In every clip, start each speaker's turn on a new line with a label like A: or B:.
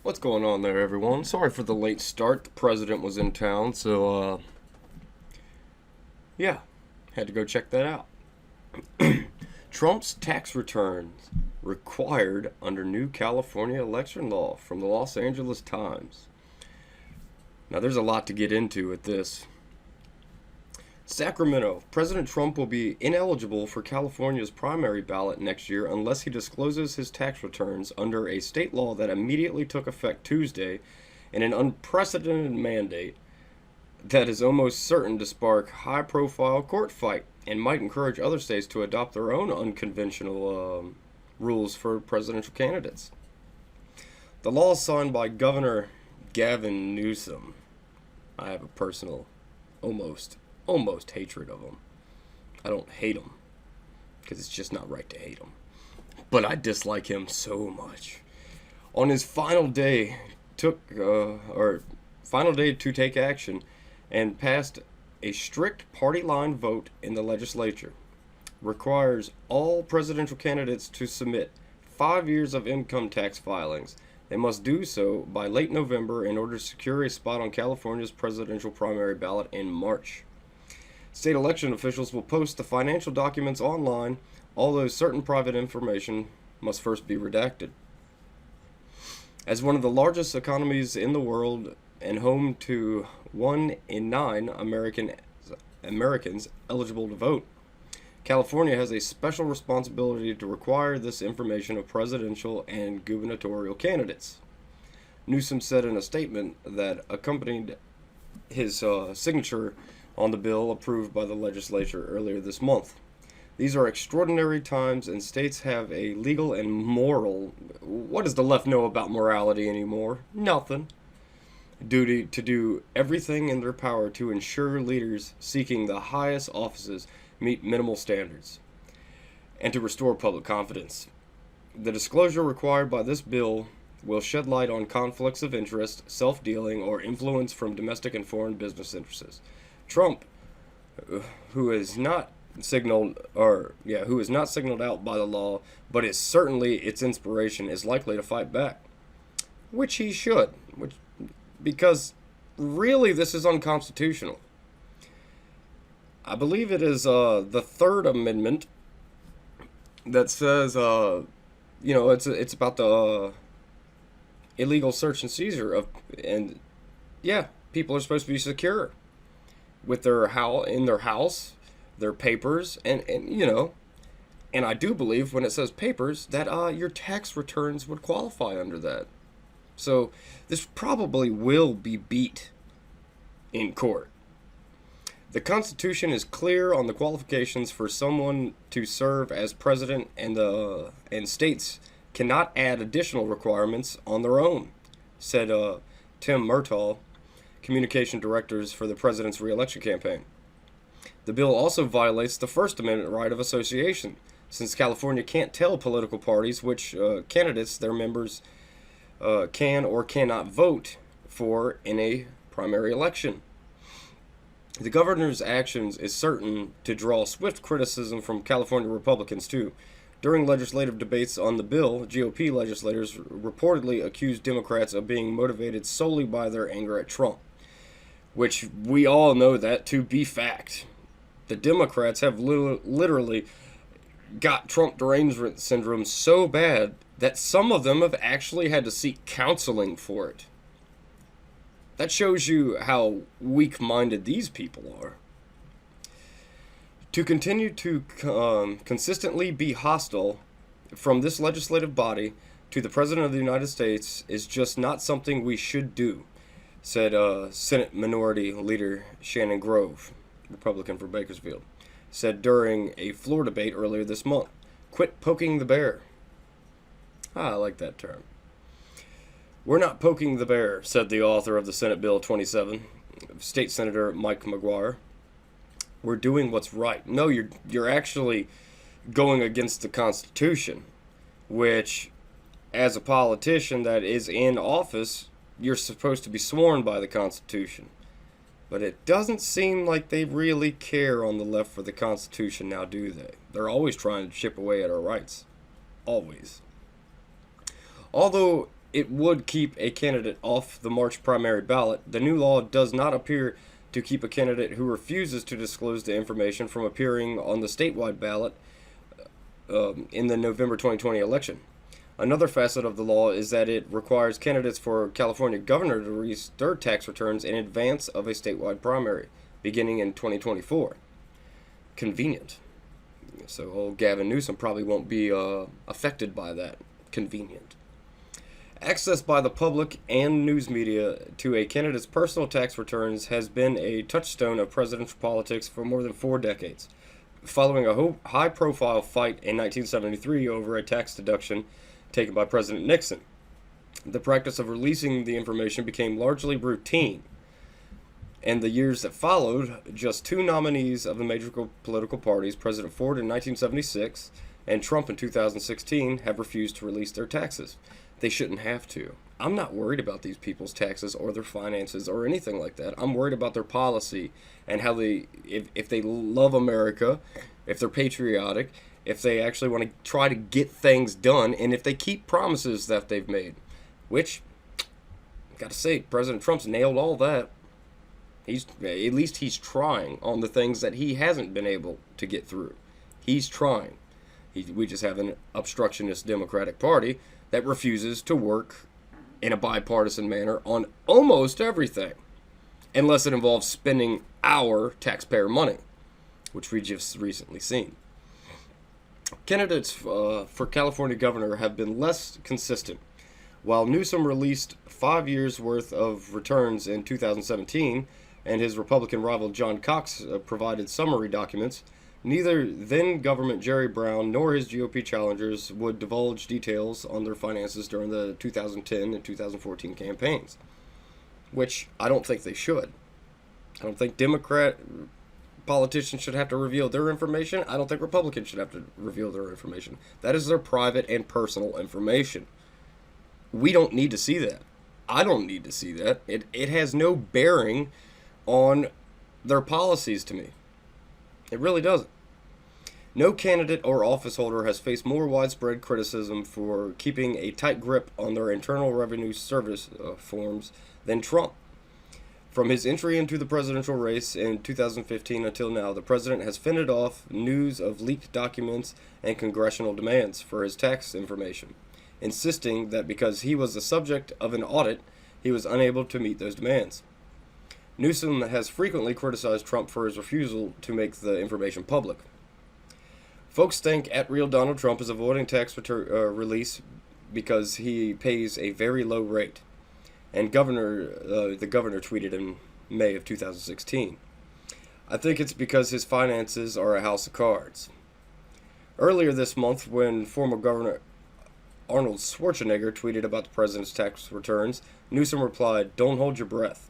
A: What's going on there, everyone? Sorry for the late start. The president was in town, so, yeah, had to go check that out. Trump's tax returns required under new California election law from the Los Angeles Times. Now, there's a lot to get into with this. Sacramento. President Trump will be ineligible for California's primary ballot next year unless he discloses his tax returns under a state law that immediately took effect Tuesday in an unprecedented mandate that is almost certain to spark high-profile court fight and might encourage other states to adopt their own unconventional rules for presidential candidates. The law is signed by Governor Gavin Newsom. I have a personal, almost hatred of him. I don't hate him because it's just not right to hate him, but I dislike him so much. On his final day, final day to take action, and passed a strict party line vote in the legislature. Requires all presidential candidates to submit 5 years of income tax filings. They must do so by late November in order to secure a spot on California's presidential primary ballot in March. State election officials will post the financial documents online, although certain private information must first be redacted. As one of the largest economies in the world and home to 1 in 9 Americans eligible to vote, California has a special responsibility to require this information of presidential and gubernatorial candidates. Newsom said in a statement that accompanied his signature on the bill approved by the legislature earlier this month. These are extraordinary times, and states have a legal and moral, what does the left know about morality anymore? Nothing. Duty to do everything in their power to ensure leaders seeking the highest offices meet minimal standards, and to restore public confidence. The disclosure required by this bill will shed light on conflicts of interest, self-dealing, or influence from domestic and foreign business interests. Trump, who is not signaled out by the law, but is certainly its inspiration, is likely to fight back, which he should, because really this is unconstitutional. I believe it is the Third Amendment that says, it's about the illegal search and seizure and yeah, people are supposed to be secure with in their house, their papers, and and I do believe when it says papers that your tax returns would qualify under that. So this probably will be beat in court. The Constitution is clear on the qualifications for someone to serve as president, and states cannot add additional requirements on their own, said Tim Murtaugh, communication directors for the president's re-election campaign. The bill also violates the First Amendment right of association, since California can't tell political parties which candidates their members can or cannot vote for in a primary election. The governor's actions is certain to draw swift criticism from California Republicans, too. During legislative debates on the bill, GOP legislators reportedly accused Democrats of being motivated solely by their anger at Trump, which we all know that to be fact. The Democrats have literally got Trump derangement syndrome so bad that some of them have actually had to seek counseling for it. That shows you how weak-minded these people are. To continue to consistently be hostile from this legislative body to the President of the United States is just not something we should do, said Senate Minority Leader Shannon Grove, Republican for Bakersfield, said during a floor debate earlier this month. Quit poking the bear. I like that term. We're not poking the bear, said the author of the Senate Bill 27, State Senator Mike McGuire. We're doing what's right. No, you're actually going against the Constitution, which, as a politician that is in office, you're supposed to be sworn by the Constitution. But it doesn't seem like they really care on the left for the Constitution now, do they? They're always trying to chip away at our rights. Always. Although it would keep a candidate off the March primary ballot, the new law does not appear to keep a candidate who refuses to disclose the information from appearing on the statewide ballot in the November 2020 election. Another facet of the law is that it requires candidates for California governor to release their tax returns in advance of a statewide primary, beginning in 2024. Convenient. So old Gavin Newsom probably won't be affected by that. Convenient. Access by the public and news media to a candidate's personal tax returns has been a touchstone of presidential politics for more than 4 decades. Following a high-profile fight in 1973 over a tax deduction taken by President Nixon, the practice of releasing the information became largely routine. In the years that followed, just 2 nominees of the major political parties, President Ford in 1976 and Trump in 2016, have refused to release their taxes. They shouldn't have to. I'm not worried about these people's taxes or their finances or anything like that. I'm worried about their policy and how they, if they love America, if they're patriotic, if they actually want to try to get things done, and if they keep promises that they've made. Which, got to say, President Trump's nailed all that. At least he's trying on the things that he hasn't been able to get through. He's trying. We just have an obstructionist Democratic Party that refuses to work in a bipartisan manner on almost everything, unless it involves spending our taxpayer money, which we just recently seen. Candidates for California governor have been less consistent. While Newsom released 5 years' worth of returns in 2017, and his Republican rival John Cox provided summary documents, neither then government Jerry Brown nor his GOP challengers would divulge details on their finances during the 2010 and 2014 campaigns, which I don't think they should. I don't think Democrat politicians should have to reveal their information. I don't think Republicans should have to reveal their information. That is their private and personal information. We don't need to see that. I don't need to see that. It has no bearing on their policies to me. It really doesn't. No candidate or office holder has faced more widespread criticism for keeping a tight grip on their Internal Revenue Service forms than Trump. From his entry into the presidential race in 2015 until now, the president has fended off news of leaked documents and congressional demands for his tax information, insisting that because he was the subject of an audit, he was unable to meet those demands. Newsom has frequently criticized Trump for his refusal to make the information public. Folks think @Real Donald Trump is avoiding tax release because he pays a very low rate, and the governor tweeted in May of 2016. I think it's because his finances are a house of cards. Earlier this month, when former Governor Arnold Schwarzenegger tweeted about the president's tax returns, Newsom replied, "Don't hold your breath."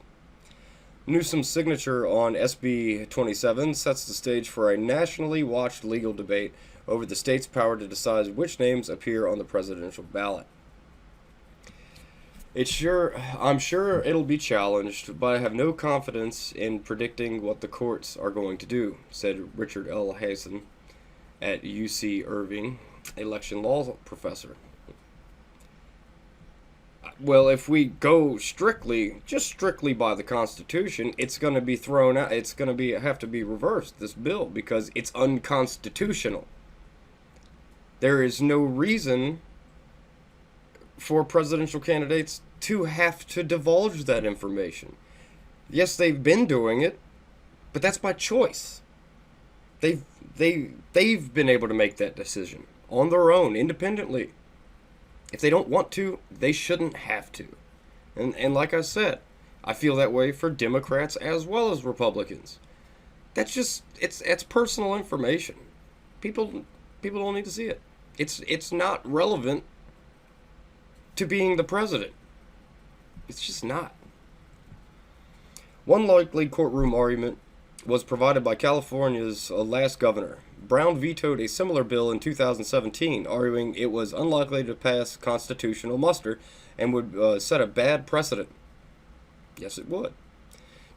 A: Newsom's signature on SB27 sets the stage for a nationally watched legal debate over the state's power to decide which names appear on the presidential ballot. I'm sure it'll be challenged, but I have no confidence in predicting what the courts are going to do, said Richard L. Hasen at UC Irving, election law professor. Well, if we go just strictly by the Constitution, it's going to be thrown out. It's going to have to be reversed, this bill, because it's unconstitutional. There is no reason for presidential candidates to have to divulge that information. Yes, they've been doing it, but that's by choice. They've been able to make that decision on their own, independently. If they don't want to, they shouldn't have to. And like I said, I feel that way for Democrats as well as Republicans. That's just it's personal information. People don't need to see it. It's not relevant to being the president. It's just not. One likely courtroom argument was provided by California's last governor. Brown vetoed a similar bill in 2017, arguing it was unlikely to pass constitutional muster and would set a bad precedent. Yes, it would.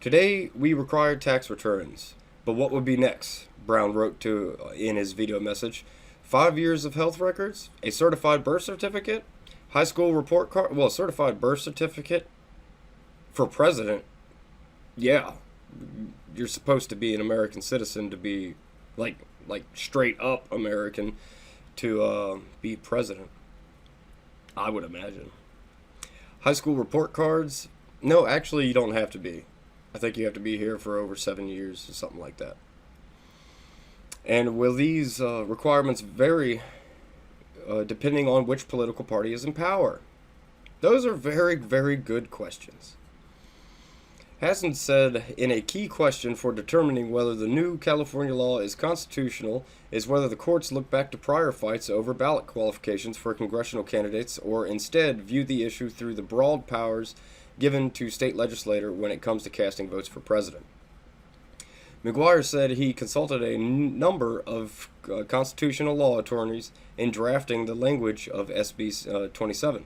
A: Today, we require tax returns. But what would be next? Brown wrote in his veto message. 5 years of health records? A certified birth certificate? High school report card, well, certified birth certificate for president. Yeah, you're supposed to be an American citizen to be like straight up American to be president. I would imagine. High school report cards. No, actually, you don't have to be. I think you have to be here for over 7 years or something like that. And will these requirements vary depending on which political party is in power? Those are very, very good questions. Hassan said, in a key question for determining whether the new California law is constitutional is whether the courts look back to prior fights over ballot qualifications for congressional candidates or instead view the issue through the broad powers given to state legislature when it comes to casting votes for president. McGuire said he consulted a number of constitutional law attorneys in drafting the language of SB27.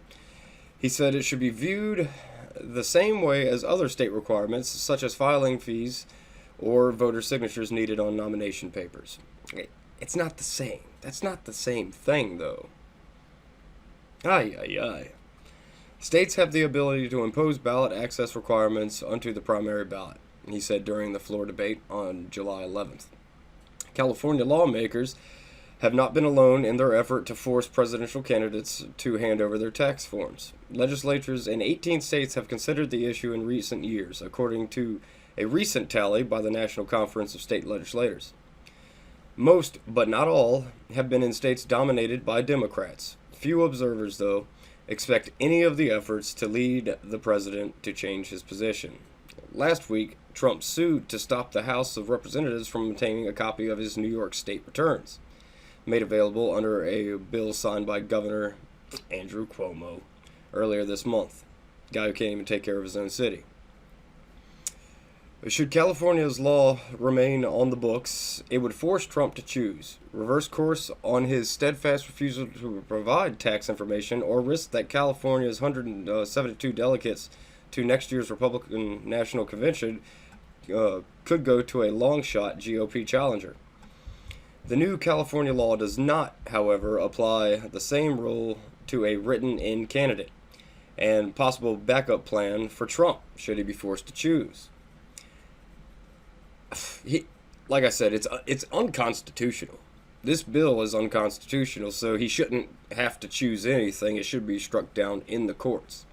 A: He said it should be viewed the same way as other state requirements, such as filing fees or voter signatures needed on nomination papers. It's not the same. That's not the same thing, though. Ay, ay, ay. States have the ability to impose ballot access requirements onto the primary ballot, he said during the floor debate on July 11th. California lawmakers have not been alone in their effort to force presidential candidates to hand over their tax forms. Legislatures in 18 states have considered the issue in recent years, according to a recent tally by the National Conference of State Legislators. Most, but not all, have been in states dominated by Democrats. Few observers, though, expect any of the efforts to lead the president to change his position. Last week, Trump sued to stop the House of Representatives from obtaining a copy of his New York state returns, made available under a bill signed by Governor Andrew Cuomo earlier this month. Guy who can't even take care of his own city. Should California's law remain on the books, it would force Trump to choose: reverse course on his steadfast refusal to provide tax information, or risk that California's 172 delegates to next year's Republican National Convention could go to a long-shot GOP challenger. The new California law does not, however, apply the same rule to a written-in candidate and possible backup plan for Trump should he be forced to choose. Like I said, it's unconstitutional. This bill is unconstitutional, so he shouldn't have to choose anything. It should be struck down in the courts.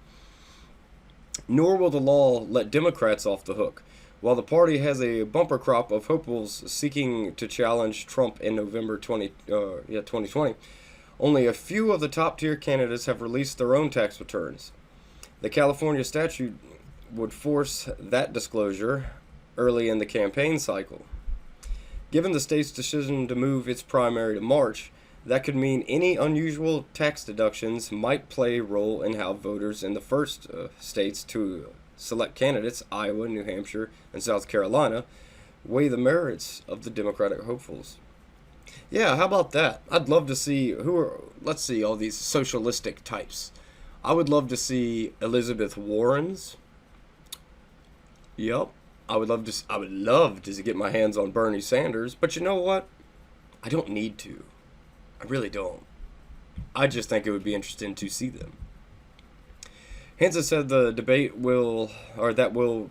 A: Nor will the law let Democrats off the hook. While the party has a bumper crop of hopefuls seeking to challenge Trump in November 2020, only a few of the top-tier candidates have released their own tax returns. The California statute would force that disclosure early in the campaign cycle. Given the state's decision to move its primary to March, that could mean any unusual tax deductions might play a role in how voters in the first states to select candidates, Iowa, New Hampshire, and South Carolina, weigh the merits of the Democratic hopefuls. Yeah, how about that? I'd love to see let's see, all these socialistic types. I would love to see Elizabeth Warren's. Yep. I would love to get my hands on Bernie Sanders, but you know what? I don't need to. I really don't. I just think it would be interesting to see them. Hansen said the debate will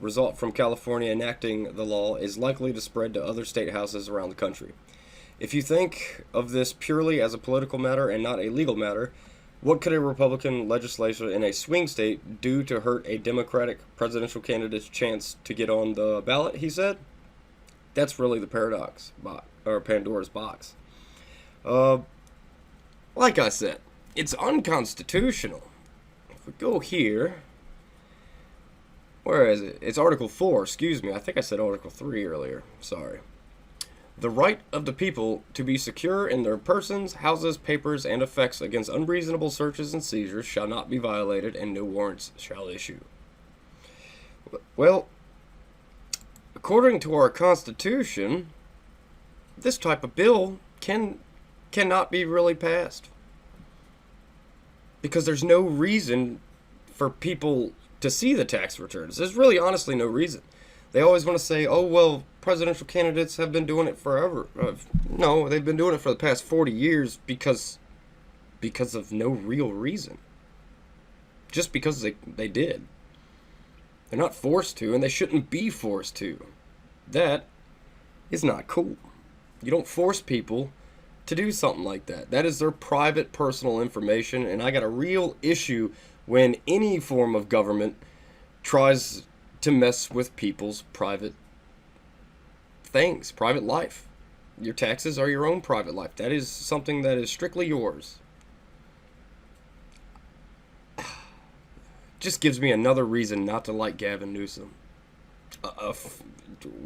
A: result from California enacting the law is likely to spread to other state houses around the country. If you think of this purely as a political matter and not a legal matter, what could a Republican legislature in a swing state do to hurt a Democratic presidential candidate's chance to get on the ballot, he said? That's really the Pandora's box. Like I said, it's unconstitutional. If we go here, where is it? It's Article 4, excuse me. I think I said Article 3 earlier. Sorry. The right of the people to be secure in their persons, houses, papers, and effects against unreasonable searches and seizures shall not be violated, and no warrants shall issue. Well, according to our Constitution, this type of bill cannot be really passed. Because there's no reason for people to see the tax returns. There's really honestly no reason. They always want to say, oh, well, presidential candidates have been doing it forever. No, they've been doing it for the past 40 years because of no real reason. just because they did. They're not forced to, and they shouldn't be forced to. That is not cool. You don't force people to do something like that. That is their private, personal information, and I got a real issue when any form of government tries to mess with people's private things, private life. Your taxes are your own private life. That is something that is strictly yours. Just gives me another reason not to like Gavin Newsom,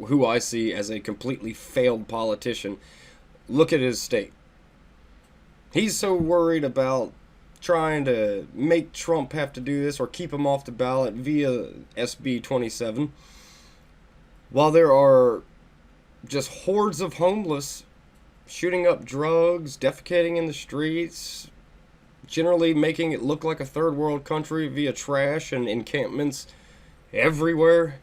A: who I see as a completely failed politician. Look at his state. He's so worried about trying to make Trump have to do this or keep him off the ballot via SB27, while there are just hordes of homeless shooting up drugs, defecating in the streets, generally making it look like a third world country via trash and encampments everywhere.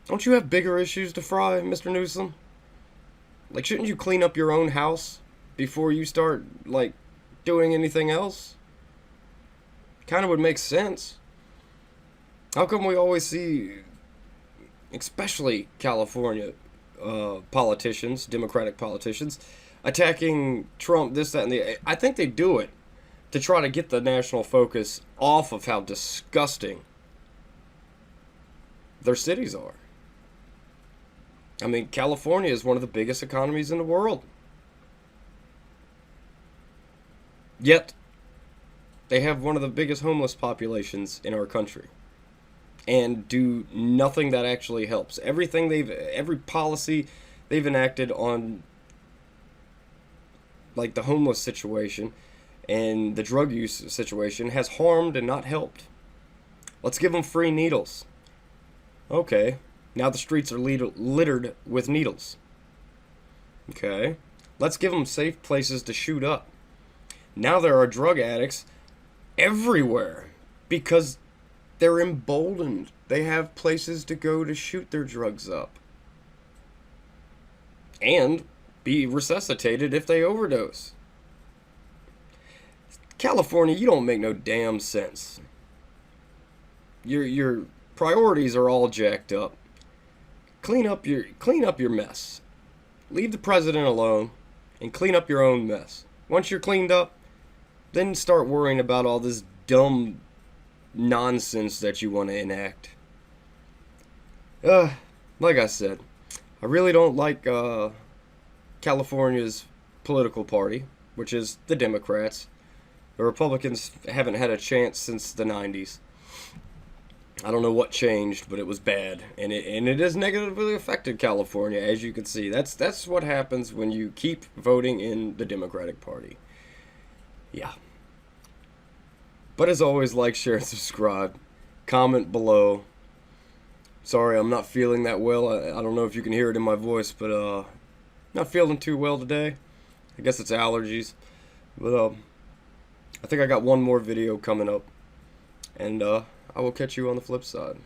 A: Don't you have bigger issues to fry, Mr. Newsom? Like, shouldn't you clean up your own house before you start, like, doing anything else? Kind of would make sense. How come we always see, especially California politicians, Democratic politicians, attacking Trump, this, that, and the... I think they do it to try to get the national focus off of how disgusting their cities are. I mean, California is one of the biggest economies in the world. Yet, they have one of the biggest homeless populations in our country. And do nothing that actually helps. Every policy they've enacted on, like, the homeless situation and the drug use situation has harmed and not helped. Let's give them free needles. Okay, now the streets are littered with needles. Okay, let's give them safe places to shoot up. Now there are drug addicts everywhere because they're emboldened. They have places to go to shoot their drugs up and be resuscitated if they overdose. California, you don't make no damn sense. Your priorities are all jacked up. Clean up your mess. Leave the president alone and clean up your own mess. Once you're cleaned up, then start worrying about all this dumb nonsense that you want to enact. Like I said, I really don't like California's political party, which is the Democrats. The Republicans haven't had a chance since the 90s. I don't know what changed, but it was bad, and it has negatively affected California, as you can see. That's what happens when you keep voting in the Democratic Party. Yeah. But as always, like, share, and subscribe. Comment below. Sorry, I'm not feeling that well. I don't know if you can hear it in my voice, but not feeling too well today. I guess it's allergies. But I think I got one more video coming up, and I will catch you on the flip side.